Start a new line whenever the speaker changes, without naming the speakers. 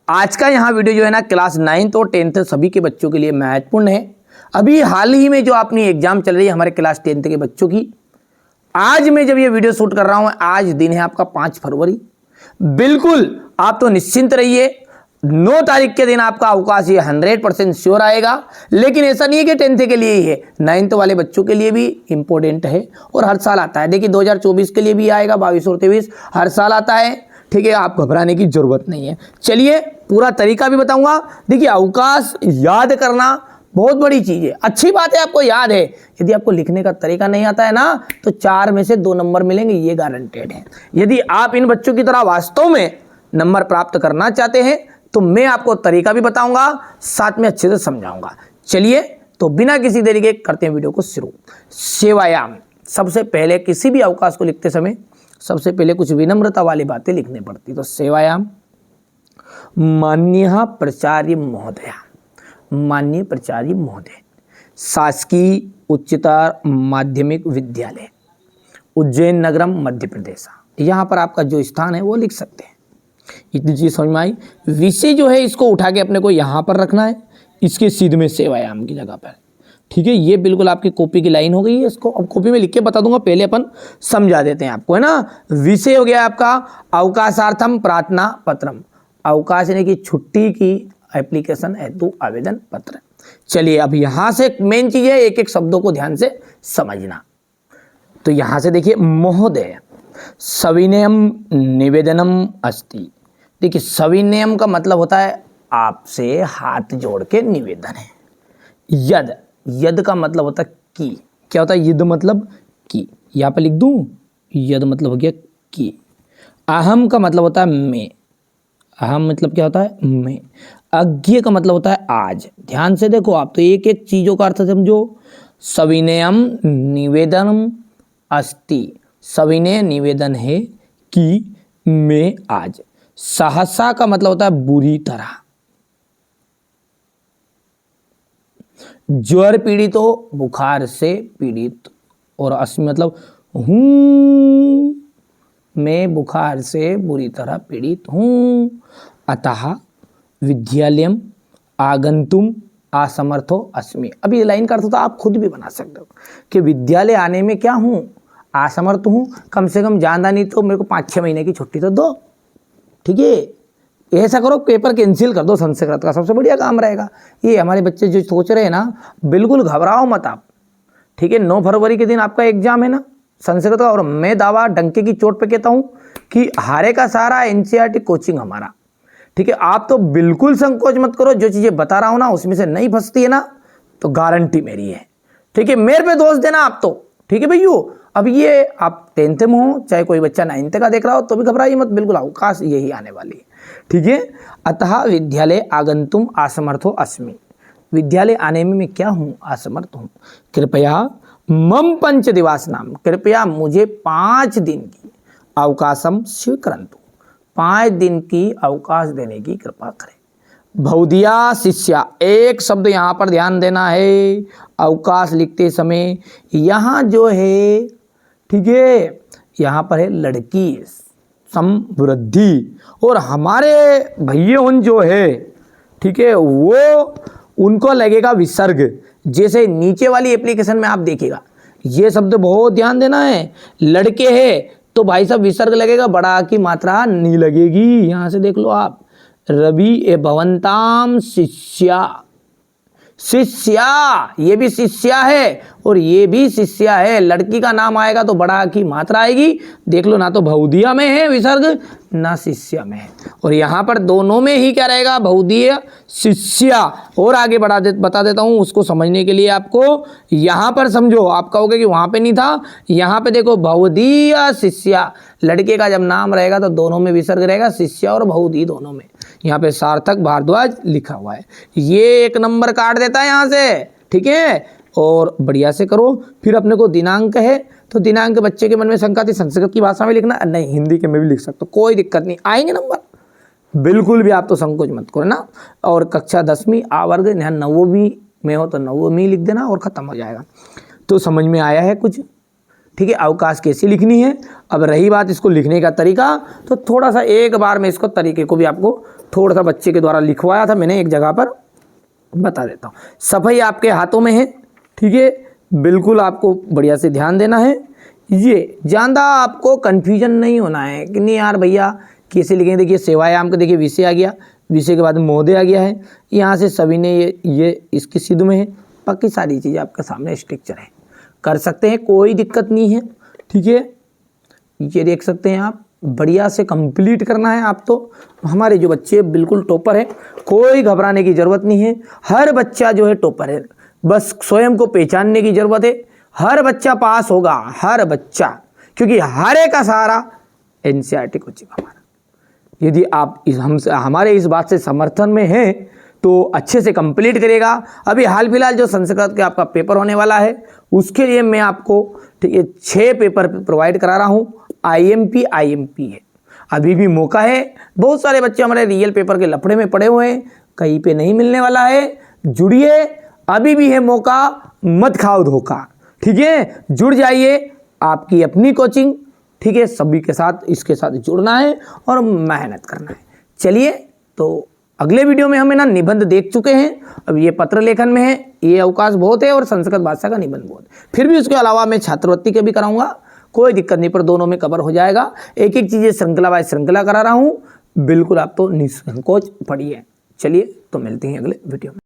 आज का यहाँ वीडियो जो है ना क्लास 9th और 10th सभी के बच्चों के लिए महत्वपूर्ण है। अभी हाल ही में जो अपनी एग्जाम चल रही है हमारे क्लास 10th के बच्चों की, आज मैं जब ये वीडियो शूट कर रहा हूँ, आज दिन है आपका 5 फरवरी। बिल्कुल आप तो निश्चिंत रहिए, 9 तारीख के दिन आपका अवकाश ये 100% श्योर आएगा। लेकिन ऐसा नहीं है कि 10th के लिए ही है, 9th वाले बच्चों के लिए भी इंपॉर्टेंट है और हर साल आता है। देखिए 2024 के लिए भी आएगा, 22 और 23 हर साल आता है। ठीक है, आप घबराने की जरूरत नहीं है। चलिए पूरा तरीका भी बताऊंगा। देखिए अवकाश याद करना बहुत बड़ी चीज है, अच्छी बात है आपको याद है। यदि आपको लिखने का तरीका नहीं आता है ना तो 4 में से 2 नंबर मिलेंगे, ये गारंटेड है। यदि आप इन बच्चों की तरह वास्तव में नंबर प्राप्त करना चाहते हैं तो मैं आपको तरीका भी बताऊंगा, साथ में अच्छे से समझाऊंगा। चलिए तो बिना किसी देरी के करते हैं वीडियो को शुरू। सेवायाम, सबसे पहले किसी भी अवकाश को लिखते समय सबसे पहले कुछ विनम्रता वाली बातें लिखनी पड़ती। तो सेवायाम, माननीय प्राचार्य महोदया, माननीय प्राचार्य महोदय, शासकीय उच्चतर माध्यमिक विद्यालय उज्जैन नगरम मध्य प्रदेश। यहाँ पर आपका जो स्थान है वो लिख सकते हैं। इतनी चीज समझ में आई। विषय जो है इसको उठा के अपने को यहाँ पर रखना है, इसके सीध में सेवायाम की जगह पर। ठीक है, ये बिल्कुल आपकी कॉपी की लाइन हो गई है। इसको अब कॉपी में लिख के बता दूंगा, पहले अपन समझा देते हैं आपको, है ना। विषय हो गया आपका अवकाशार्थम प्रार्थना पत्रम, अवकाश यानी कि छुट्टी की एप्लीकेशन हेतु आवेदन पत्र। चलिए अब यहां से मेन चीज है, एक एक शब्दों को ध्यान से समझना। तो यहां से देखिए, महोदय सविनयम निवेदनम अस्ति। देखिए सविनयम का मतलब होता है आपसे हाथ जोड़ के निवेदन है। यद, यद का मतलब होता है की। क्या होता है यद मतलब की, यहाँ पे लिख दूं, यद मतलब हो गया की। अहम का मतलब होता है मैं, अहम मतलब क्या होता है मैं। अज्ञे का मतलब होता है आज। ध्यान से देखो आप, तो एक एक चीजों का अर्थ समझो। सविनयम निवेदनम अस्ति, सविनय निवेदन है कि मैं आज। सहसा का मतलब होता है बुरी तरह। ज्वर पीड़ित हो, बुखार से पीड़ित, और अस्मि मतलब हूं, मैं बुखार से बुरी तरह पीड़ित हूं। अतः विद्यालयम आगंतुम असमर्थो अस्मि। अब ये लाइन का अर्थ तो आप खुद भी बना सकते हो कि विद्यालय आने में क्या हूं, असमर्थ हूं। कम से कम ज्यादा नहीं तो मेरे को 5-6 महीने की छुट्टी तो दो। ठीक है, ऐसा करो, पेपर कैंसिल कर दो संस्कृत का, सबसे बढ़िया काम रहेगा। ये हमारे बच्चे जो सोच रहे हैं ना, बिल्कुल घबराओ मत आप। ठीक है, 9 फरवरी के दिन आपका एग्जाम है ना संस्कृत का, और मैं दावा डंके की चोट पे कहता हूं कि हारे का सारा एनसीईआरटी कोचिंग हमारा। ठीक है, आप तो बिल्कुल संकोच मत करो, जो चीजें बता रहा हूं ना उसमें से नहीं फंसती है ना तो गारंटी मेरी है। ठीक है, मेरे पे दोष देना आप तो। ठीक है भैया, अब ये आप 10th में हो, चाहे कोई बच्चा 9th का देख रहा हो तो भी घबराइए मत, बिल्कुल अवकाश यही आने वाली है। ठीक है, अतः विद्यालय आगंतुम असमर्थो अस्मि, विद्यालय आने में मैं क्या हूँ, असमर्थ हूँ। कृपया मम 5 दिवस नाम, कृपया मुझे 5 दिन की अवकाशम स्वीकरन्तु, 5 दिन की अवकाश देने की कृपा करें। भौदिया शिष्या, एक शब्द यहाँ पर ध्यान देना है अवकाश लिखते समय। यहाँ जो है, ठीक है, यहाँ पर है लड़की समवृद्धि, और हमारे भैया जो है, ठीक है, वो उनको लगेगा विसर्ग। जैसे नीचे वाली एप्लीकेशन में आप देखिएगा, ये शब्द बहुत ध्यान देना है। लड़के हैं तो भाई साहब विसर्ग लगेगा, बड़ा की मात्रा नहीं लगेगी। यहाँ से देख लो आप, रवि ए भवंताम शिष्या, शिष्या, ये भी शिष्या है और ये भी शिष्या है। लड़की का नाम आएगा तो बड़ा की मात्रा आएगी। देख लो, ना तो भौदिया में है विसर्ग ना शिष्या में है, और यहाँ पर दोनों में ही क्या रहेगा, भौदिया शिष्या। और आगे बता देता हूँ उसको समझने के लिए आपको। यहाँ पर समझो, आप कहोगे कि वहाँ पे नहीं था, यहाँ पे देखो भौदिया शिष्या, लड़के का जब नाम रहेगा तो दोनों में विसर्ग रहेगा, शिष्या और भौदी दोनों में। यहाँ पे सार्थक भारद्वाज लिखा हुआ है, ये 1 नंबर काट देता है यहाँ से। ठीक है, और बढ़िया से करो। फिर अपने को दिनांक है तो दिनांक बच्चे के मन में शंका थी, संस्कृत की भाषा में लिखना, नहीं हिंदी के में भी लिख सकते हो, कोई दिक्कत नहीं, आएंगे नंबर, बिल्कुल भी आप तो संकोच मत करो ना। और कक्षा 10वीं आवर्ग, यहाँ 9वीं में हो तो 9वीं लिख देना और ख़त्म हो जाएगा। तो समझ में आया है कुछ। ठीक है, अवकाश कैसी लिखनी है। अब रही बात इसको लिखने का तरीका, तो थोड़ा सा एक बार मैं इसको तरीके को भी आपको थोड़ा सा बच्चे के द्वारा लिखवाया था मैंने एक जगह पर, बता देता हूँ। सफाई आपके हाथों में है, ठीक है, बिल्कुल आपको बढ़िया से ध्यान देना है। ये ज़्यादा आपको कन्फ्यूजन नहीं होना है कि नहीं यार भैया कैसे लिखेंगे। देखिए सेवायाम का देखिए विषय आ गया, विषय के बाद महोदय आ गया है, यहाँ से सभी ने ये इसकी सिद्ध में है। बाकी सारी चीज़ें आपके सामने स्ट्रक्चर है, कर सकते हैं, कोई दिक्कत नहीं है, ठीक है। ये देख सकते हैं आप, बढ़िया से कंप्लीट करना है आप। तो हमारे जो बच्चे बिल्कुल टॉपर है, कोई घबराने की ज़रूरत नहीं है। हर बच्चा जो है टॉपर है, बस स्वयं को पहचानने की ज़रूरत है। हर बच्चा पास होगा, हर बच्चा, क्योंकि हर एक का सहारा एनसीईआरटी कोचिंग हमारा। यदि आप हमारे इस बात से समर्थन में हैं तो अच्छे से कंप्लीट करेगा। अभी हाल फिलहाल जो संस्कृत का आपका पेपर होने वाला है उसके लिए मैं आपको, ठीक है, 6 पेपर प्रोवाइड करा रहा हूँ। आईएमपी है, अभी भी मौका है। बहुत सारे बच्चे हमारे रियल पेपर के लफड़े में पड़े हुए हैं, कहीं पे नहीं मिलने वाला है। जुड़िए, अभी भी है मौका, मत खाओ धोखा, ठीक है। जुड़ जाइए, आपकी अपनी कोचिंग, ठीक है। सभी के साथ इसके साथ जुड़ना है और मेहनत करना है। चलिए, तो अगले वीडियो में हम ना निबंध देख चुके हैं, अब ये पत्र लेखन में है, ये अवकाश बहुत है और संस्कृत भाषा का निबंध बहुत है। फिर भी उसके अलावा मैं छात्रवृत्ति के भी कराऊंगा, कोई दिक्कत नहीं, पर दोनों में कवर हो जाएगा। एक एक चीज़ें श्रृंखला बाय श्रृंखला करा रहा हूँ, बिल्कुल आप तो निसंकोच पढ़िए। चलिए, तो मिलते हैं अगले वीडियो में।